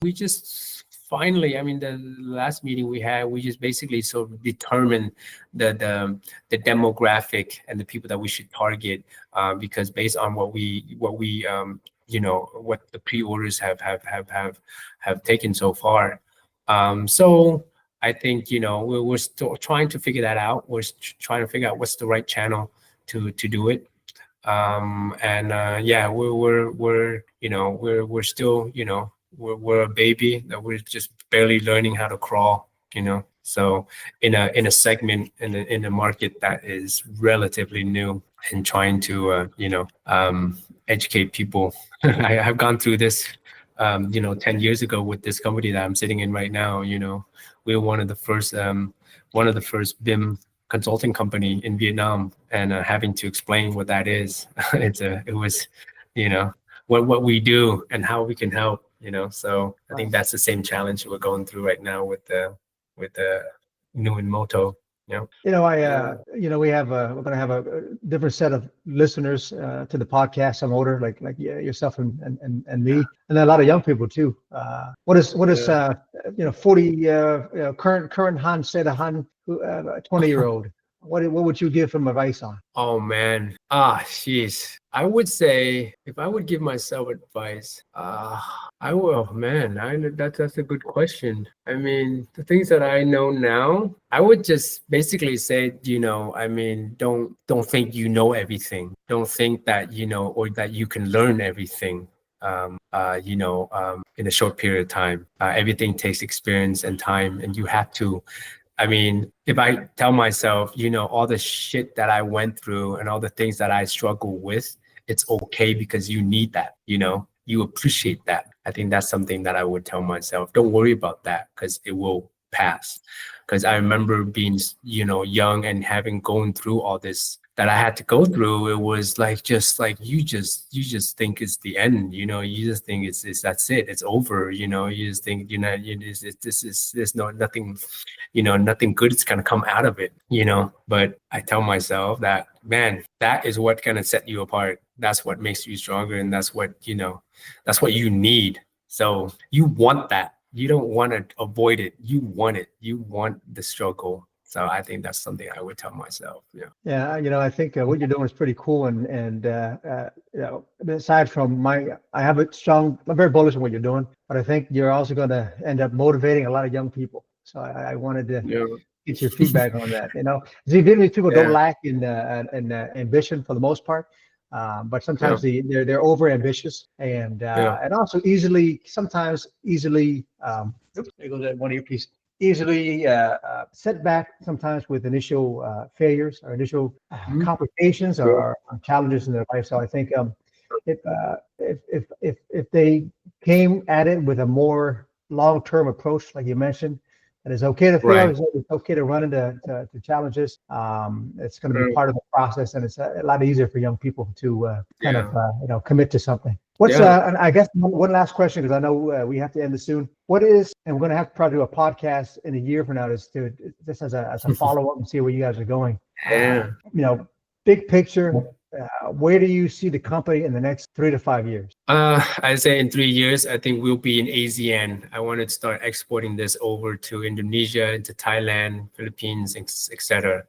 We just finally, I mean, the last meeting we had, we just basically sort of determined the demographic and the people that we should target, because based on what the pre-orders have taken so far. So I think, we're still trying to figure that out. We're trying to figure out what's the right channel to do it. Yeah, we're still, we're a baby that we're just barely learning how to crawl, so in a segment in a market that is relatively new, and trying to educate people. I've gone through this 10 years ago with this company that I'm sitting in right now. We were one of the first BIM consulting company in Vietnam, and having to explain what that is. It was, what we do and how we can help. So I think that's the same challenge we're going through right now with the new in Moto. We have we're going to have a different set of listeners to the podcast. Some older, like yourself and me, and a lot of young people too. What is 40 current Han say to Han, 20-year-old? What would you give him advice on? Oh man, jeez. I would say, if I would give myself advice, I will. Man, that's a good question. I mean, the things that I know now, I would just basically say, don't think you know everything. Don't think that or that you can learn everything. In a short period of time. Everything takes experience and time, and you have to. I mean, if I tell myself, all the shit that I went through and all the things that I struggle with, it's okay, because you need that, you appreciate that. I think that's something that I would tell myself. Don't worry about that, because it will pass. Because I remember being, young and having gone through all this that I had to go through. It was you just think it's the end, you just think it's that's it, it's over, you just think, there's nothing, nothing good is gonna come out of it, But I tell myself that, man, that is what gonna set you apart. That's what makes you stronger, and that's what you need. So you want that. You don't want to avoid it. You want it. You want the struggle. So I think that's something I would tell myself. Yeah, I think what you're doing is pretty cool, and aside from I'm very bullish on what you're doing, but I think you're also going to end up motivating a lot of young people. So I wanted to get your feedback on that. Vietnamese people don't lack in ambition for the most part, but sometimes they're over ambitious, and also sometimes easily. Oops, there goes that one earpiece. Easily set back sometimes with initial failures or initial complications or challenges in their life. So I think if they came at it with a more long-term approach, like you mentioned, that it's okay to fail, it's okay to run into challenges. It's going to be part of the process, and it's a lot easier for young people to commit to something. And I guess one last question, because I know we have to end this soon. And we're going to have to probably do a podcast in a year from now, just as a follow-up and see where you guys are going. Big picture, where do you see the company in the next 3 to 5 years? I'd say in 3 years, I think we'll be in ASEAN. I want to start exporting this over to Indonesia, into Thailand, Philippines, etc.